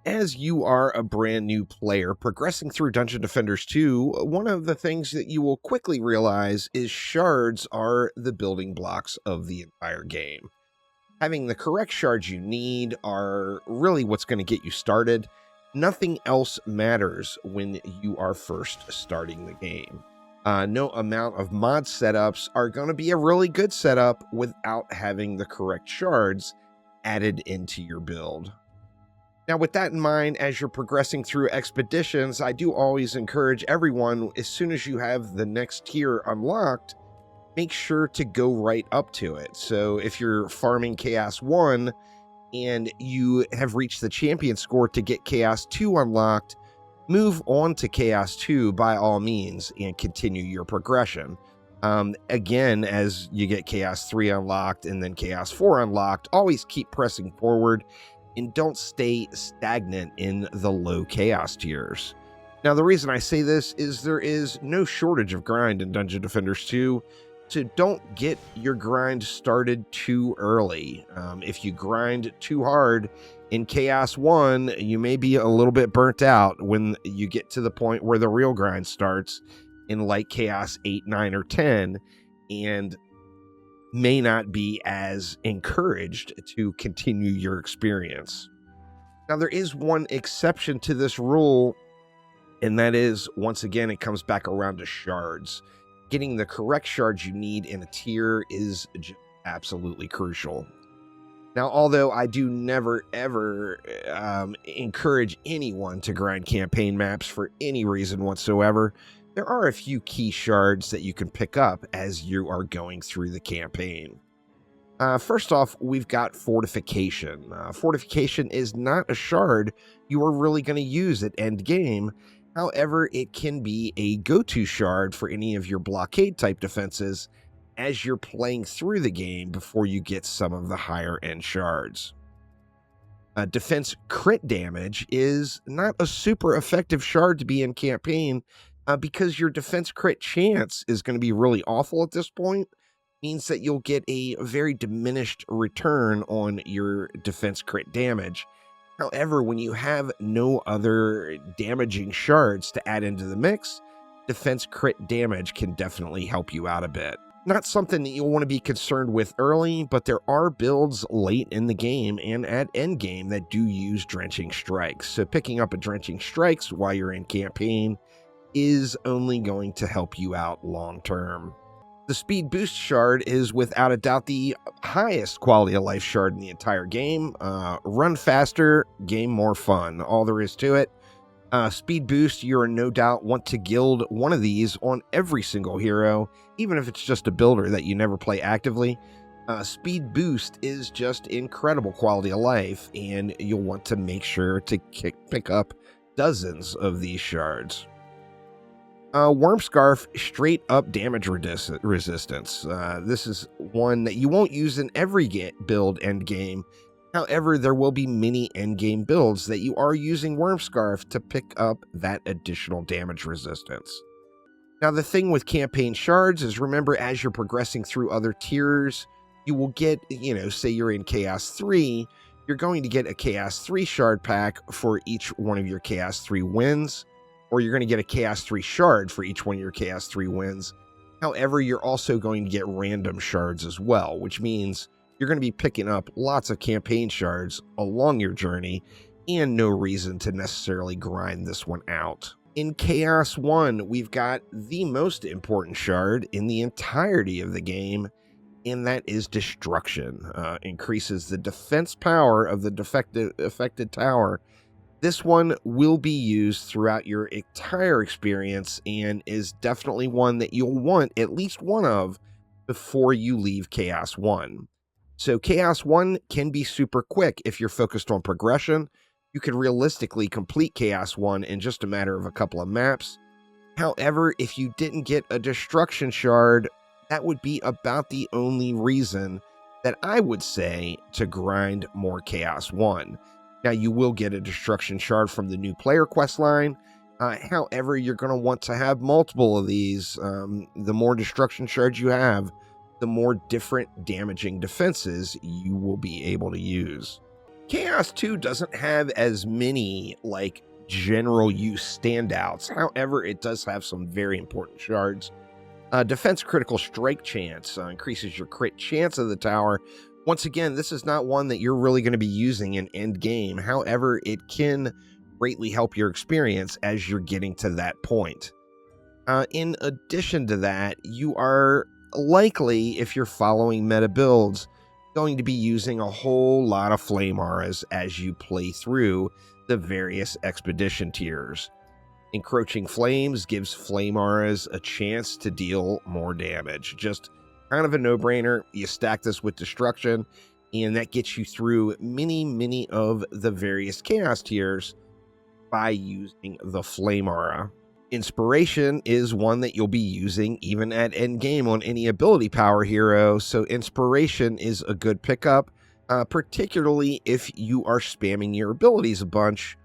As you are a brand new player progressing through Dungeon Defenders 2, one of the things that you will quickly realize is shards are the building blocks of the entire game. Having the correct shards you need are really what's going to get you started. Nothing else matters when you are first starting the game. No amount of mod setups are going to be a really good setup without having the correct shards added into your build. Now, with that in mind, as you're progressing through expeditions, I do always encourage everyone, as soon as you have the next tier unlocked, make sure to go right up to it. So if you're farming Chaos 1 and you have reached the champion score to get Chaos 2 unlocked, move on to Chaos 2 by all means and continue your progression. Again, as you get Chaos 3 unlocked and then Chaos 4 unlocked, always keep pressing forward and don't stay stagnant in the low chaos tiers. Now, the reason I say this is there is no shortage of grind in Dungeon Defenders 2, so don't get your grind started too early. If you grind too hard in Chaos 1, you may be a little bit burnt out when you get to the point where the real grind starts in like Chaos 8, 9, or 10, and may not be as encouraged to continue your experience. Now, there is one exception to this rule, and that is, once again, it comes back around to shards. Getting the correct shards you need in a tier is absolutely crucial. Now, although I do never, ever encourage anyone to grind campaign maps for any reason whatsoever, there are a few key shards that you can pick up as you are going through the campaign. First off, we've got Fortification. Fortification is not a shard you are really going to use at end game. However, it can be a go-to shard for any of your blockade type defenses as you're playing through the game before you get some of the higher end shards. Defense crit damage is not a super effective shard to be in campaign, because your defense crit chance is going to be really awful at this point. Means that you'll get a very diminished return on your defense crit damage. However, when you have no other damaging shards to add into the mix, defense crit damage can definitely help you out a bit. Not something that you'll want to be concerned with early, but there are builds late in the game and at end game that do use Drenching Strikes. So picking up a Drenching Strikes while you're in campaign is only going to help you out long term. The Speed Boost shard is without a doubt the highest quality of life shard in the entire game. Run faster, game more fun. All there is to it. Speed Boost, you're no doubt want to guild one of these on every single hero, even if it's just a builder that you never play actively. Speed Boost is just incredible quality of life, and you'll want to make sure to pick up dozens of these shards. Worm Scarf, straight up damage resistance. This is one that you won't use in every build end game. However, there will be many end game builds that you are using Worm Scarf to pick up that additional damage resistance. Now, the thing with campaign shards is, remember, as you're progressing through other tiers, you will get, say you're in Chaos 3, you're going to get a Chaos 3 shard pack for each one of your Chaos 3 wins, or you're going to get a Chaos 3 shard for each one of your Chaos 3 wins. However, you're also going to get random shards as well, which means you're going to be picking up lots of campaign shards along your journey, and no reason to necessarily grind this one out. In Chaos 1, we've got the most important shard in the entirety of the game, and that is Destruction. Increases the defense power of the affected tower. This one will be used throughout your entire experience and is definitely one that you'll want at least one of before you leave Chaos 1. So Chaos 1 can be super quick if you're focused on progression. You could realistically complete Chaos 1 in just a matter of a couple of maps. However, if you didn't get a Destruction shard, that would be about the only reason that I would say to grind more Chaos 1. Now, you will get a Destruction shard from the new player quest line. However, you're going to want to have multiple of these. The more Destruction shards you have, the more different damaging defenses you will be able to use. Chaos 2 doesn't have as many, like, general use standouts. However, it does have some very important shards. Defense critical strike chance increases your crit chance of the tower. Once again, this is not one that you're really going to be using in end game. However, it can greatly help your experience as you're getting to that point. In addition to that, you are likely, if you're following meta builds, going to be using a whole lot of flame auras as you play through the various expedition tiers. Encroaching Flames gives flame auras a chance to deal more damage. Just kind of a no-brainer. You stack this with Destruction, and that gets you through many of the various Chaos tiers by using the flame aura. Inspiration is one that you'll be using even at endgame on any ability power hero, so Inspiration is a good pickup, particularly if you are spamming your abilities a bunch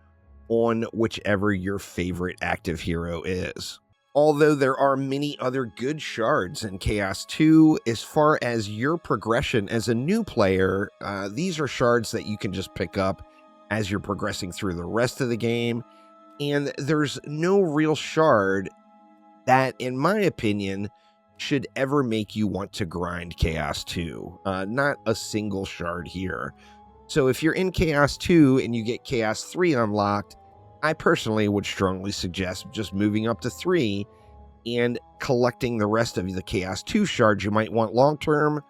on whichever your favorite active hero is. Although there are many other good shards in Chaos 2, as far as your progression as a new player, these are shards that you can just pick up as you're progressing through the rest of the game, and there's no real shard that, in my opinion, should ever make you want to grind Chaos 2. Not a single shard here. So if you're in Chaos 2 and you get Chaos 3 unlocked, I personally would strongly suggest just moving up to 3 and collecting the rest of the Chaos 2 shards you might want long-term,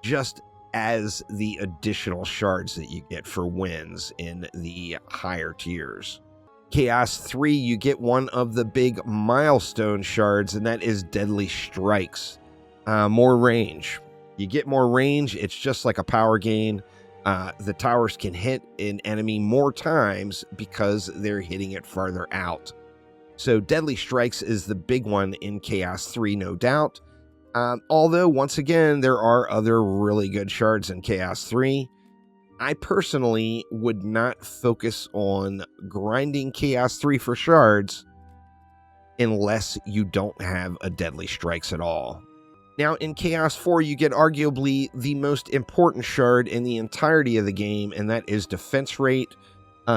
just as the additional shards that you get for wins in the higher tiers. Chaos 3, you get one of the big milestone shards, and that is Deadly Strikes. More range. You get more range, it's just like a power gain. The towers can hit an enemy more times because they're hitting it farther out. So Deadly Strikes is the big one in Chaos 3, no doubt. Although, once again, there are other really good shards in Chaos 3. I personally would not focus on grinding Chaos 3 for shards unless you don't have a Deadly Strikes at all. Now, in Chaos 4, you get arguably the most important shard in the entirety of the game, and that is Defense Rate.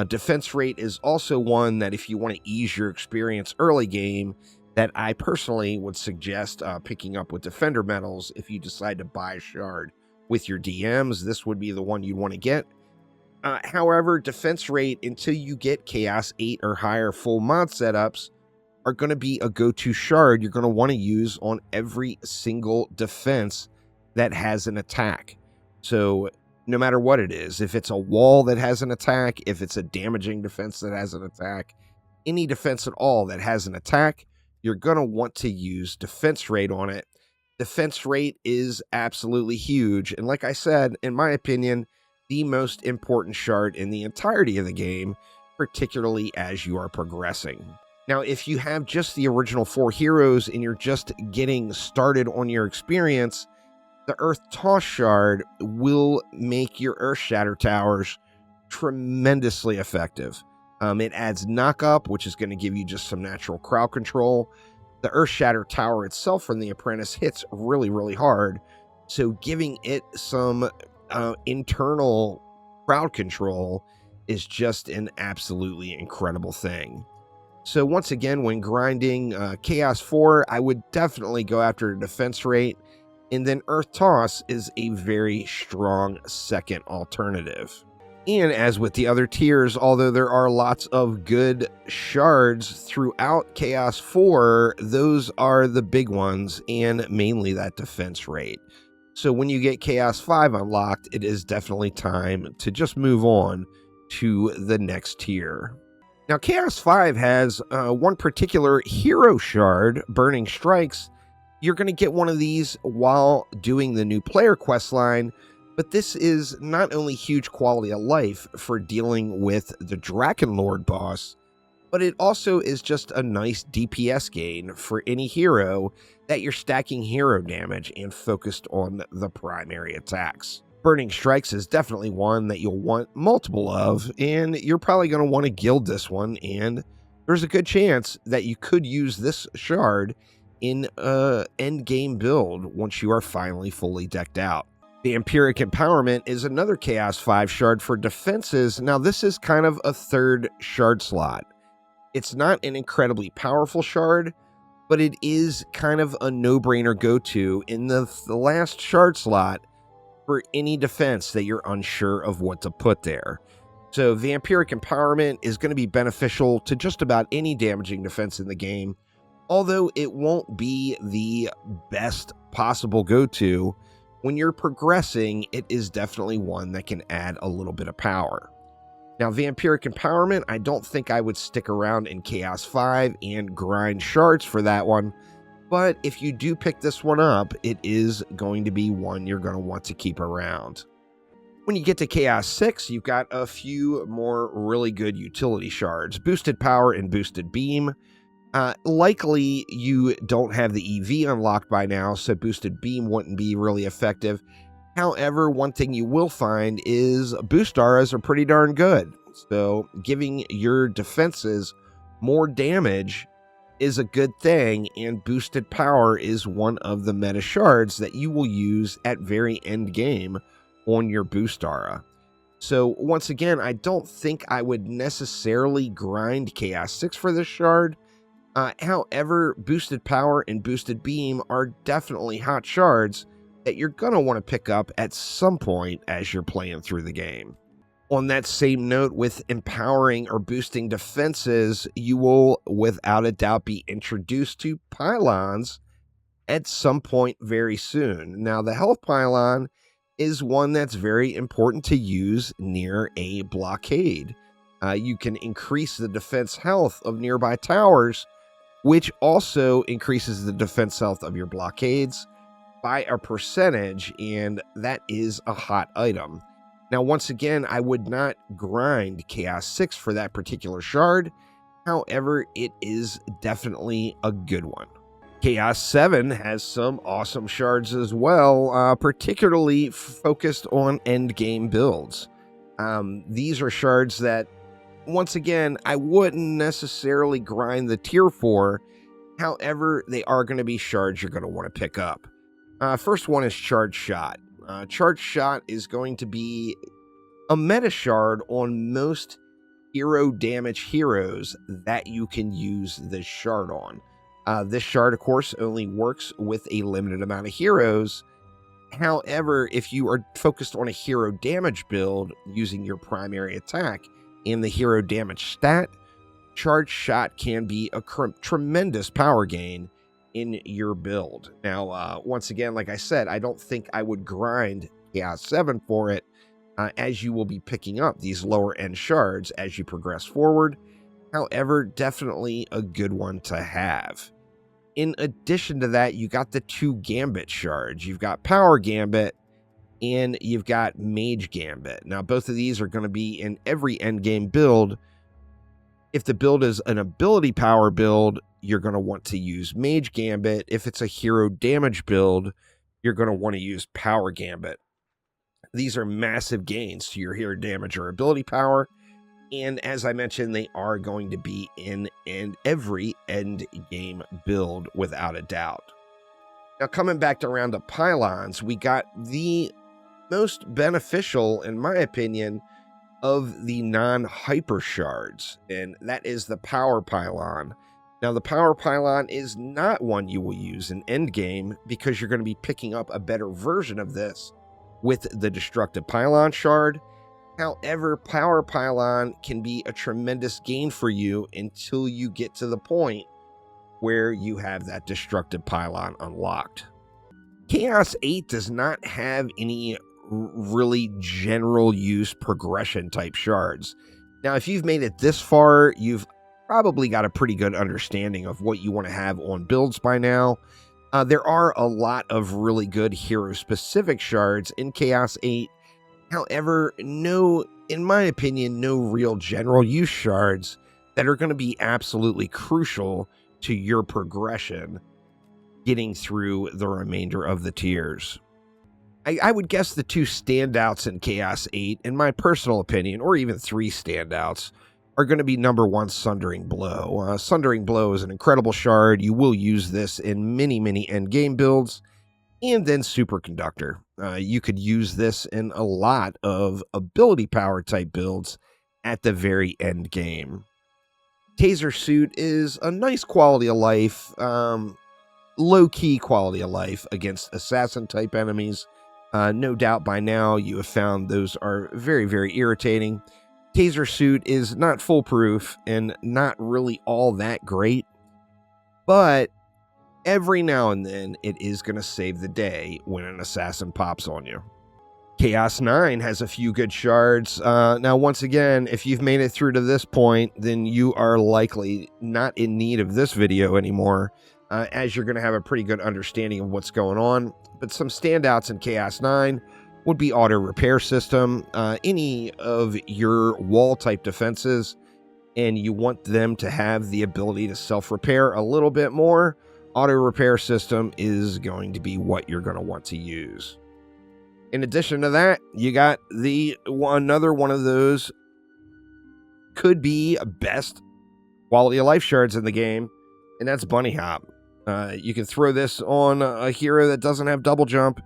Defense Rate is also one that, if you want to ease your experience early game, that I personally would suggest picking up with Defender Medals if you decide to buy a shard with your DMs. This would be the one you'd want to get. However, Defense Rate, until you get Chaos 8 or higher full mod setups, are going to be a go-to shard you're going to want to use on every single defense that has an attack. So no matter what it is, if it's a wall that has an attack, if it's a damaging defense that has an attack, any defense at all that has an attack, you're going to want to use Defense Rate on it. Defense Rate is absolutely huge, and like I said, in my opinion, the most important shard in the entirety of the game, particularly as you are progressing. Now, if you have just the original 4 heroes and you're just getting started on your experience, the Earth Toss shard will make your Earth Shatter towers tremendously effective. It adds knock-up, which is going to give you just some natural crowd control. The Earth Shatter tower itself from the Apprentice hits really hard, so giving it some internal crowd control is just an absolutely incredible thing. So once again, when grinding Chaos 4, I would definitely go after Defense Rate, and then Earth Toss is a very strong second alternative. And as with the other tiers, although there are lots of good shards throughout Chaos 4, those are the big ones, and mainly that Defense Rate. So when you get Chaos 5 unlocked, it is definitely time to just move on to the next tier. Now, Chaos 5 has one particular hero shard, Burning Strikes. You're going to get one of these while doing the new player quest line, but this is not only huge quality of life for dealing with the Drakenlord boss, but it also is just a nice DPS gain for any hero that you're stacking hero damage and focused on the primary attacks. Burning Strikes is definitely one that you'll want multiple of, and you're probably going to want to guild this one, and there's a good chance that you could use this shard in an endgame build once you are finally fully decked out. Vampiric Empowerment is another Chaos 5 shard for defenses. Now, this is kind of a third shard slot. It's not an incredibly powerful shard, but it is kind of a no-brainer go-to in the last shard slot for any defense that you're unsure of what to put there. So Vampiric Empowerment is going to be beneficial to just about any damaging defense in the game, although it won't be the best possible go-to. When you're progressing, it is definitely one that can add a little bit of power. Now, Vampiric Empowerment, I don't think I would stick around in Chaos 5 and grind shards for that one, but if you do pick this one up, it is going to be one you're going to want to keep around. When you get to Chaos 6, you've got a few more really good utility shards, Boosted Power and Boosted Beam. Likely you don't have the EV unlocked by now, so Boosted Beam wouldn't be really effective. However, one thing you will find is boost auras are pretty darn good. So giving your defenses more damage is a good thing, and Boosted Power is one of the meta shards that you will use at very end game on your boost aura. So once again, I don't think I would necessarily grind Chaos 6 for this shard. However, Boosted Power and Boosted Beam are definitely hot shards that you're going to want to pick up at some point as you're playing through the game. On that same note, with empowering or boosting defenses, you will without a doubt be introduced to pylons at some point very soon. Now, the health pylon is one that's very important to use near a blockade. You can increase the defense health of nearby towers, which also increases the defense health of your blockades by a percentage, and that is a hot item. Now, once again, I would not grind Chaos 6 for that particular shard. However, it is definitely a good one. Chaos 7 has some awesome shards as well, particularly focused on endgame builds. These are shards that, once again, I wouldn't necessarily grind the tier 4. However, they are going to be shards you're going to want to pick up. First one is Charge Shot. Charge Shot is going to be a meta shard on most hero damage heroes that you can use this shard on. This shard, of course, only works with a limited amount of heroes. However, if you are focused on a hero damage build using your primary attack and the hero damage stat, Charge Shot can be a tremendous power gain in your build. Now, once again, like I said, I don't think I would grind Chaos 7 for it, as you will be picking up these lower end shards as you progress forward. However, definitely a good one to have. In addition to that, you got the 2 Gambit shards. You've got Power Gambit and you've got Mage Gambit. Now, both of these are going to be in every endgame build. If the build is an ability power build, you're going to want to use Mage Gambit. If it's a hero damage build, you're going to want to use Power Gambit. These are massive gains to your hero damage or ability power. And as I mentioned, they are going to be in every end game build without a doubt. Now, coming back around to pylons, we got the most beneficial, in my opinion, of the non-hyper shards, and that is the power pylon. Now, the power pylon is not one you will use in endgame because you're going to be picking up a better version of this with the destructive pylon shard. However, power pylon can be a tremendous gain for you until you get to the point where you have that destructive pylon unlocked. Chaos 8 does not have any really general use progression type shards. Now, if you've made it this far, you've probably got a pretty good understanding of what you want to have on builds by now. There are a lot of really good hero-specific shards in Chaos 8. However, in my opinion, no real general use shards that are going to be absolutely crucial to your progression getting through the remainder of the tiers. I would guess the 2 standouts in Chaos 8, in my personal opinion, or even 3 standouts, are going to be number 1, Sundering Blow. Sundering Blow is an incredible shard. You will use this in many, many endgame builds. And then Superconductor. You could use this in a lot of ability power type builds at the very end game. Taser Suit is a nice quality of life, low-key quality of life against assassin type enemies. No doubt by now you have found those are very, very irritating. Taser Suit is not foolproof and not really all that great, but every now and then it is going to save the day when an assassin pops on you. Chaos 9 has a few good shards. Now, once again, if you've made it through to this point, then you are likely not in need of this video anymore, as you're going to have a pretty good understanding of what's going on. But some standouts in Chaos 9 would be auto repair system. Any of your wall type defenses, and you want them to have the ability to self-repair a little bit more, auto repair system is going to be what you're going to want to use. In addition to that, you got another one of those could be best quality of life shards in the game, and that's Bunny Hop. You can throw this on a hero that doesn't have double jump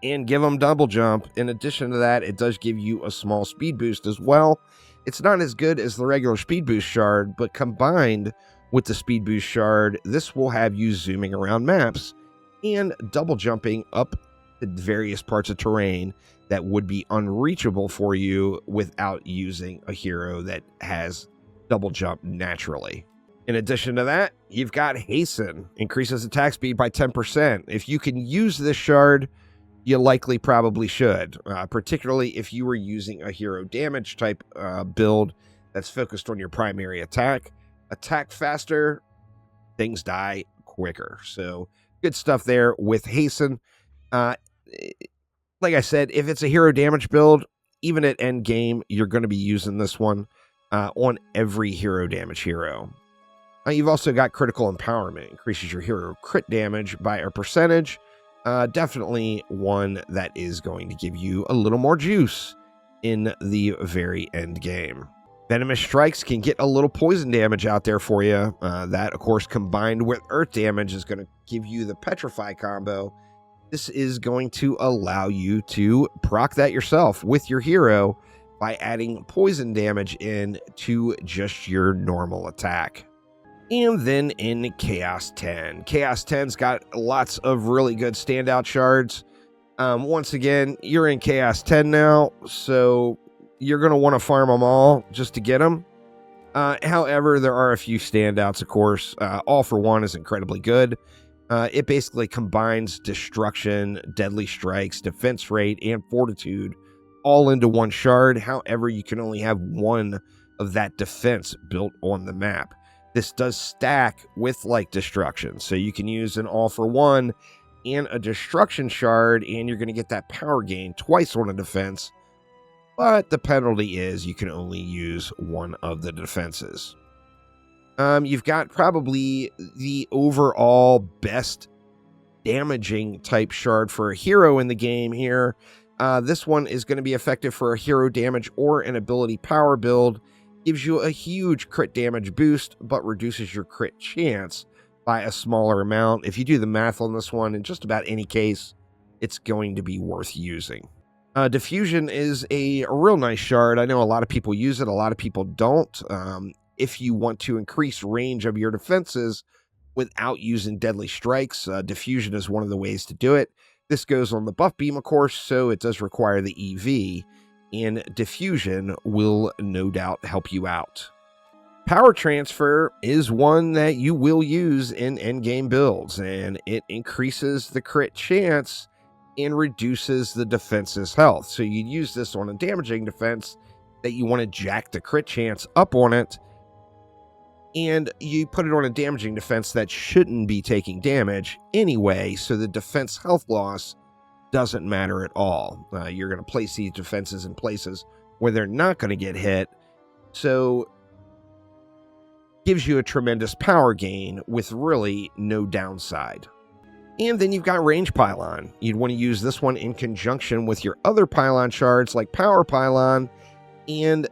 and give them double jump. In addition to that, it does give you a small speed boost as well. It's not as good as the regular speed boost shard, but combined with the speed boost shard, this will have you zooming around maps and double jumping up to various parts of terrain that would be unreachable for you without using a hero that has double jump naturally. In addition to that, you've got Hasten, increases attack speed by 10%. If you can use this shard, you likely probably should, particularly if you were using a hero damage type build that's focused on your primary attack. Attack faster, things die quicker. So good stuff there with Hasten. Like I said, if it's a hero damage build, even at end game, you're going to be using this one on every hero damage hero. You've also got critical empowerment, increases your hero crit damage by a percentage. Definitely one that is going to give you a little more juice in the very end game. Venomous Strikes can get a little poison damage out there for you. That, of course, combined with earth damage is going to give you the Petrify combo. This is going to allow you to proc that yourself with your hero by adding poison damage in to just your normal attack. And then in Chaos 10. Chaos 10's got lots of really good standout shards. Once again, you're in Chaos 10 now, so you're going to want to farm them all just to get them. However, there are a few standouts, of course. All for One is incredibly good. It basically combines destruction, deadly strikes, defense rate, and fortitude all into one shard. However, you can only have one of that defense built on the map. This does stack with like destruction, so you can use an All for One and a destruction shard, and you're going to get that power gain twice on a defense. But the penalty is you can only use one of the defenses. You've got probably the overall best damaging type shard for a hero in the game here. This one is going to be effective for a hero damage or an ability power build. Gives you a huge crit damage boost, but reduces your crit chance by a smaller amount. If you do the math on this one, in just about any case, it's going to be worth using. Diffusion is a real nice shard. I know a lot of people use it, a lot of people don't. If you want to increase range of your defenses without using deadly strikes, diffusion is one of the ways to do it. This goes on the buff beam, of course, so it does require the EV, and diffusion will no doubt help you out. Power transfer is one that you will use in endgame builds, and it increases the crit chance and reduces the defense's health. So you'd use this on a damaging defense that you want to jack the crit chance up on it, and you put it on a damaging defense that shouldn't be taking damage anyway, so the defense health loss doesn't matter at all. You're going to place these defenses in places where they're not going to get hit, so gives you a tremendous power gain with really no downside. And then you've got Range Pylon. You'd want to use this one in conjunction with your other pylon shards like Power Pylon, and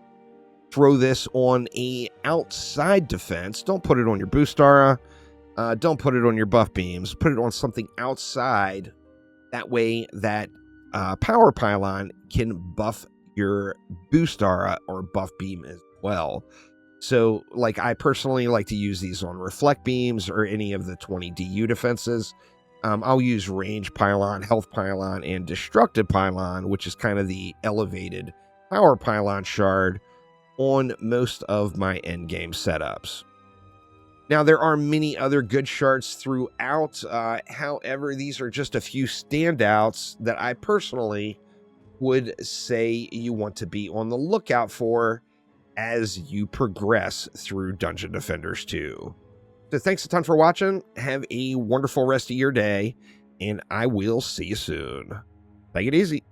throw this on a outside defense. Don't put it on your Boostara. Don't put it on your buff beams. Put it on something outside That way that power pylon can buff your boost aura or buff beam as well. So, like, I personally like to use these on reflect beams or any of the 20 DU defenses. I'll use range pylon, health pylon, and destructive pylon, which is kind of the elevated power pylon shard, on most of my endgame setups. Now, there are many other good shards throughout. However, these are just a few standouts that I personally would say you want to be on the lookout for as you progress through Dungeon Defenders 2. So thanks a ton for watching. Have a wonderful rest of your day, and I will see you soon. Take it easy.